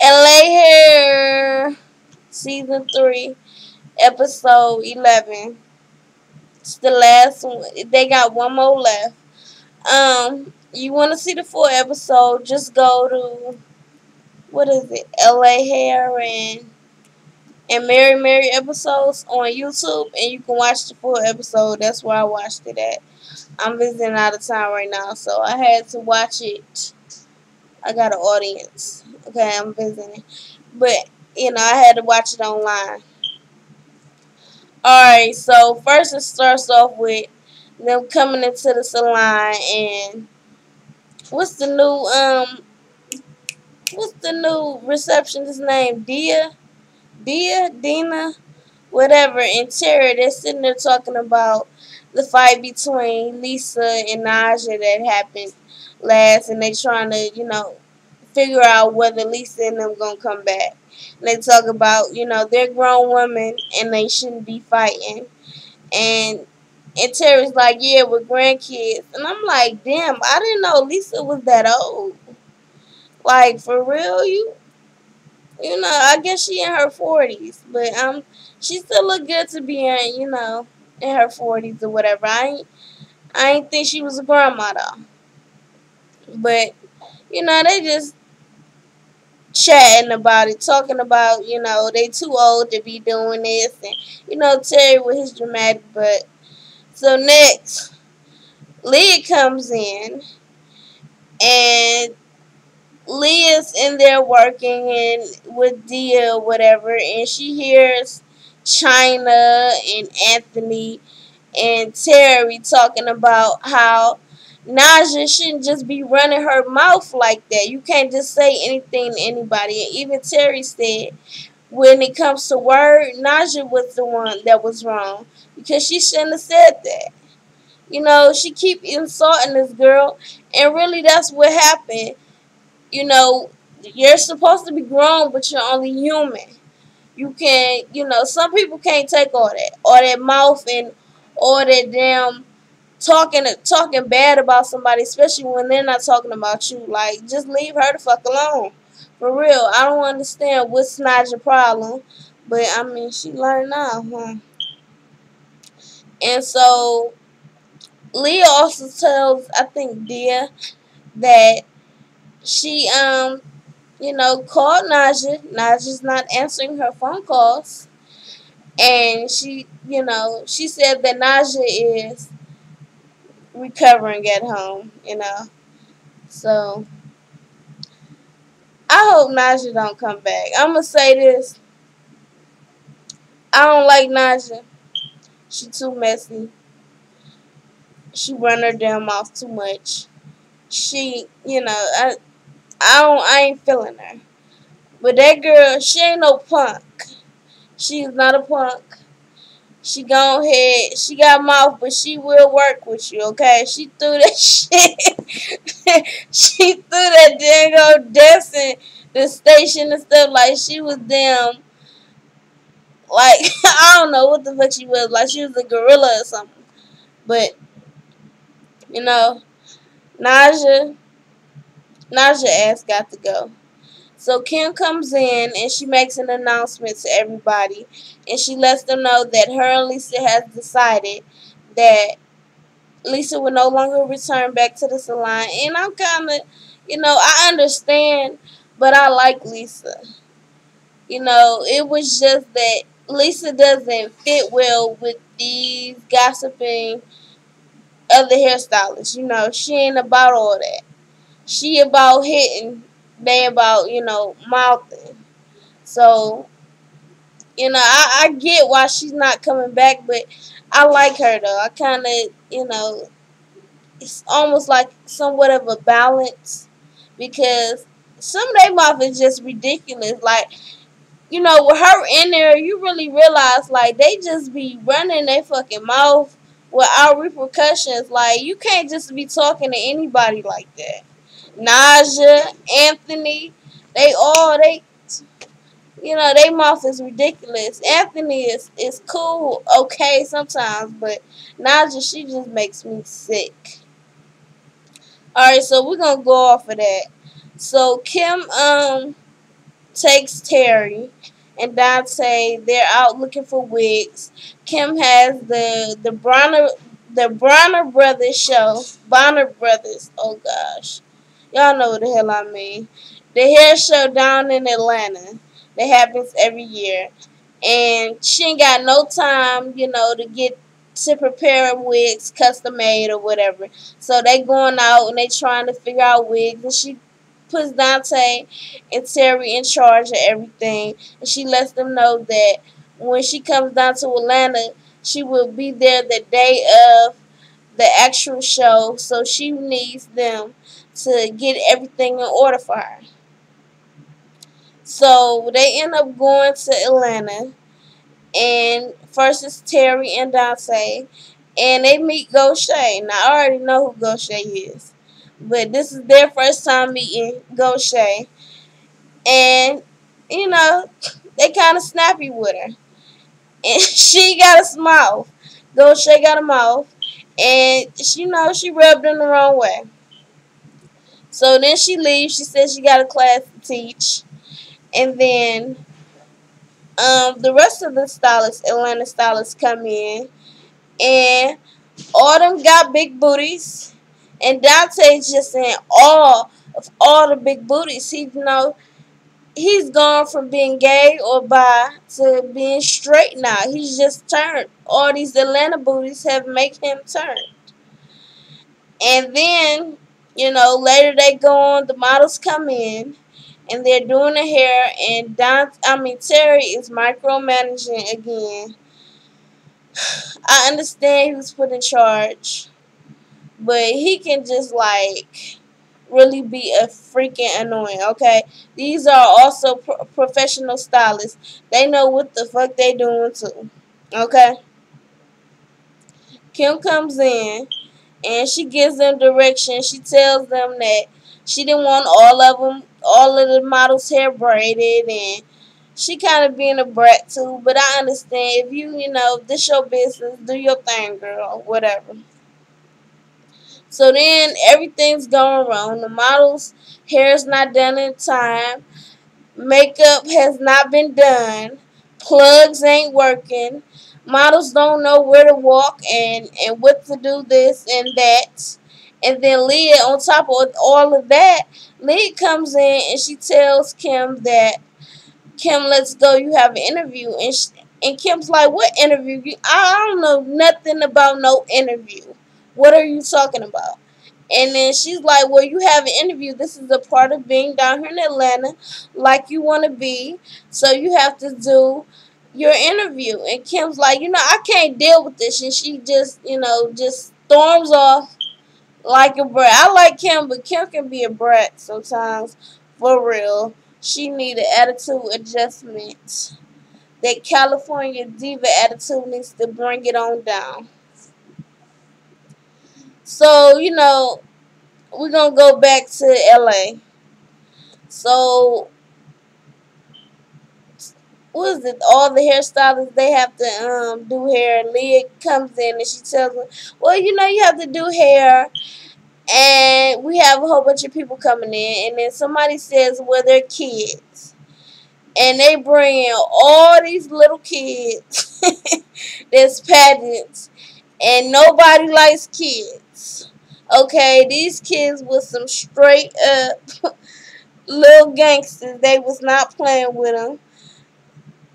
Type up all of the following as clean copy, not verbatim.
LA Hair Season 3, Episode 11. It's the last one. They got one more left. You want to see the full episode, just go to, what is it, LA Hair and Mary Mary episodes on YouTube, and you can watch the full episode. That's where I watched it at. I'm visiting out of town right now, so I had to watch it. I got an audience. Okay, I'm visiting. But, I had to watch it online. Alright, so first it starts off with them coming into the salon, and what's the new receptionist's name? Deena, whatever, and Terry, they're sitting there talking about the fight between Lisa and Naja that happened last, and they trying to, figure out whether Lisa and them gonna come back. And they talk about, they're grown women and they shouldn't be fighting. And Terry's like, yeah, with grandkids. And I'm like, damn, I didn't know Lisa was that old. Like, for real, I guess she in her 40s, but she still look good to be in her 40s or whatever. I ain't think she was a grandma though. But they just chatting about it, talking about they too old to be doing this, and Terry with his dramatic butt. So next, Leah comes in, and Leah's in there working and with Dia or whatever, and she hears China and Anthony and Terry talking about how Naja shouldn't just be running her mouth like that. You can't just say anything to anybody. And even Terry said when it comes to word, Naja was the one that was wrong because she shouldn't have said that. She keep insulting this girl, and really that's what happened. You're supposed to be grown, but you're only human. You can't, some people can't take all that mouth and all that damn talking bad about somebody, especially when they're not talking about you. Like, just leave her the fuck alone. For real, I don't understand what's not your problem, but I mean, she learned now, huh? And so Leah also tells, I think, Dia that she called Naja. Naja's not answering her phone calls. And she said that Naja is recovering at home. So I hope Naja don't come back. I'ma say this. I don't like Naja. She too messy. She run her damn mouth too much. She, I ain't feeling her. But that girl, she ain't no punk. She is not a punk. She gone ahead. She got mouth, but she will work with you, okay? She threw that shit. She threw that dang desk in the station and stuff like she was damn, like, I don't know what the fuck she was. Like, she was a gorilla or something. But, you know, Naja, Naja ass got to go. So Kim comes in and she makes an announcement to everybody, and she lets them know that her and Lisa has decided that Lisa will no longer return back to the salon. And I'm kind of, I understand, but I like Lisa. It was just that Lisa doesn't fit well with these gossiping other hairstylists. She ain't about all that. She about hitting, they about, mouthing. So, I get why she's not coming back, but I like her though. I kind of, it's almost like somewhat of a balance because some of their mouth is just ridiculous. Like, with her in there, you really realize, like, they just be running their fucking mouth without repercussions. Like, you can't just be talking to anybody like that. Naja, Anthony, they mouth is ridiculous. Anthony is cool, okay sometimes, but Naja, she just makes me sick. Alright, so we're gonna go off of that. So Kim takes Terry and Dante. They're out looking for wigs. Kim has the Bronner Brothers show. Bonner Brothers. Oh gosh, y'all know what the hell I mean. The hair show down in Atlanta that happens every year, and she ain't got no time, to get to prepare wigs custom made or whatever. So they going out and they trying to figure out wigs, and she puts Dante and Terry in charge of everything, and she lets them know that when she comes down to Atlanta, she will be there the day of the actual show, so she needs them to get everything in order for her. So they end up going to Atlanta, and first it's Terry and Dante, and they meet Gaucher. Now I already know who Gaucher is, but this is their first time meeting Gaucher, and you know they kind of snappy with her, and she got a mouth. Gaucher got a mouth, and she rubbed him the wrong way. So then she leaves. She says she got a class to teach, and then the rest of the stylists, Atlanta stylists, come in, and all them got big booties, and Dante's just in awe of all the big booties. He's gone from being gay or bi to being straight now. He's just turned. All these Atlanta booties have made him turn. And then, later they go on, the models come in and they're doing the hair, and Terry is micromanaging again. I understand he was put in charge, but he can just really be a freaking annoying, okay? These are also professional stylists. They know what the fuck they doing too, okay? Kim comes in and she gives them direction. She tells them that she didn't want all of the models' hair braided, and she kind of being a brat too. But I understand if this your business, do your thing, girl, whatever. So then everything's going wrong. The model's hair is not done in time. Makeup has not been done. Plugs ain't working. Models don't know where to walk and what to do this and that. And then Leah, on top of all of that, Leah comes in and she tells Kim that, Kim, let's go. You have an interview. And Kim's like, what interview? I don't know nothing about no interview. What are you talking about? And then she's like, well, you have an interview. This is a part of being down here in Atlanta like you want to be. So you have to do your interview. And Kim's like, I can't deal with this. And she just storms off like a brat. I like Kim, but Kim can be a brat sometimes. For real. She need an attitude adjustment. That California diva attitude needs to bring it on down. So, we're going to go back to LA. So, what is it? All the hairstylists, they have to do hair. Leah comes in and she tells them, well, you have to do hair. And we have a whole bunch of people coming in. And then somebody says, well, they're kids. And they bring in all these little kids. There's pageants. And nobody likes kids. Okay, these kids was some straight up little gangsters. They was not playing with them.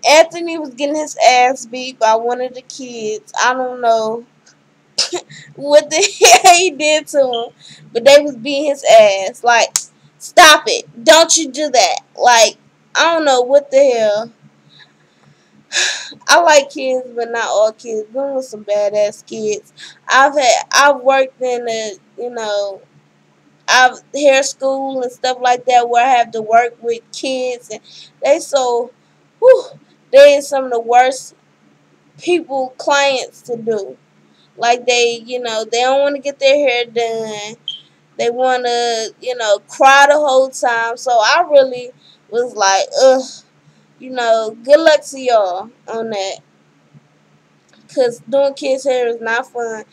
Anthony was getting his ass beat by one of the kids. I don't know what the hell he did to him, but they was beating his ass. Like, stop it. Don't you do that. Like, I don't know what the hell. I like kids, but not all kids. Them was some badass kids. I've worked in I've hair school and stuff like that where I have to work with kids, and whew, they is some of the worst clients to do. Like they don't want to get their hair done. They want to, cry the whole time. So I really was like, ugh. Good luck to y'all on that. Because doing kids' hair is not fun.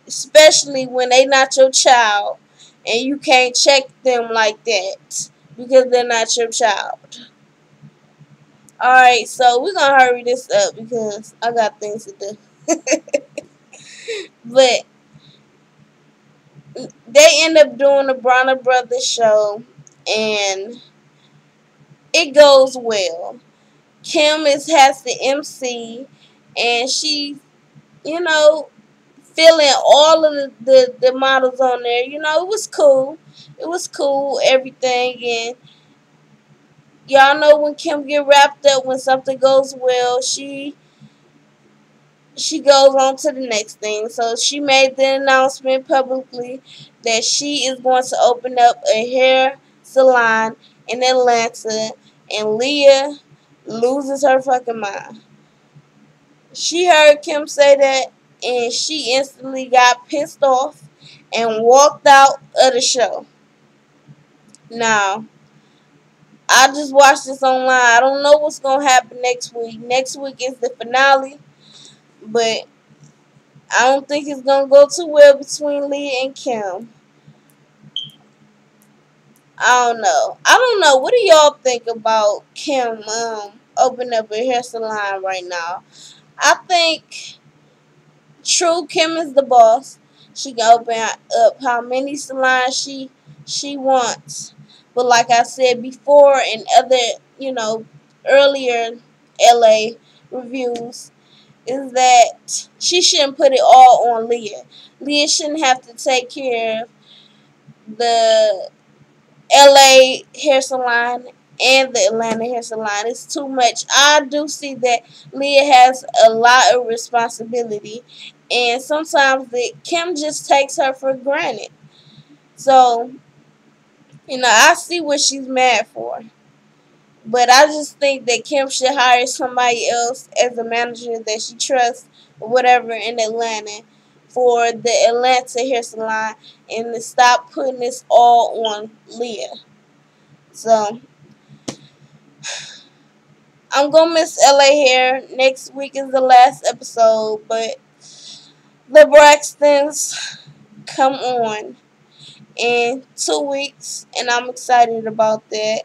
Especially when they not your child. And you can't check them like that. Because they're not your child. Alright, so we're gonna hurry this up because I got things to do. But they end up doing the Bronner Brothers show, and it goes well. Kim has the MC, and she, you know, feeling all of the models on there. You know, it was cool. It was cool, everything. And y'all know when Kim get wrapped up, when something goes well, she goes on to the next thing. So she made the announcement publicly that she is going to open up a hair salon in Atlanta, and Leah loses her fucking mind. She heard Kim say that, and she instantly got pissed off and walked out of the show. Now, I just watched this online. I don't know what's going to happen next week. Next week is the finale, but I don't think it's going to go too well between Leah and Kim. I don't know. I don't know. What do y'all think about Kim opening up a hair salon right now? I think true, Kim is the boss. She can open up how many salons she wants. But like I said before in other, earlier LA reviews, is that she shouldn't put it all on Leah. Leah shouldn't have to take care of the LA hair salon and the Atlanta hair salon. It's too much. I do see that Leah has a lot of responsibility, and sometimes Kim just takes her for granted. So, I see what she's mad for. But I just think that Kim should hire somebody else as a manager that she trusts or whatever in Atlanta for the Atlanta hair salon, and to stop putting this all on Leah. So I'm gonna miss LA hair. Next week is the last episode, but the Braxtons come on in 2 weeks, and I'm excited about that.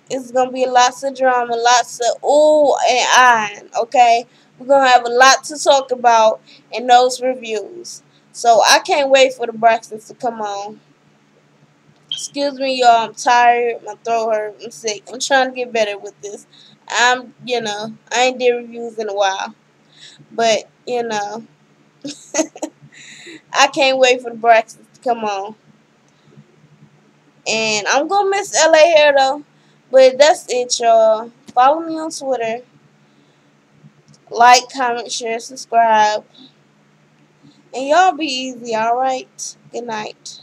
It's gonna be lots of drama, lots of ooh and ah. Okay, we're gonna have a lot to talk about in those reviews. So I can't wait for the Braxtons to come on. Excuse me, y'all. I'm tired. My throat hurts. I'm sick. I'm trying to get better with this. I ain't did reviews in a while, but I can't wait for the Braxtons to come on. And I'm gonna miss LA hair though. But that's it, y'all. Follow me on Twitter. Like, comment, share, subscribe. And y'all be easy, alright? Good night.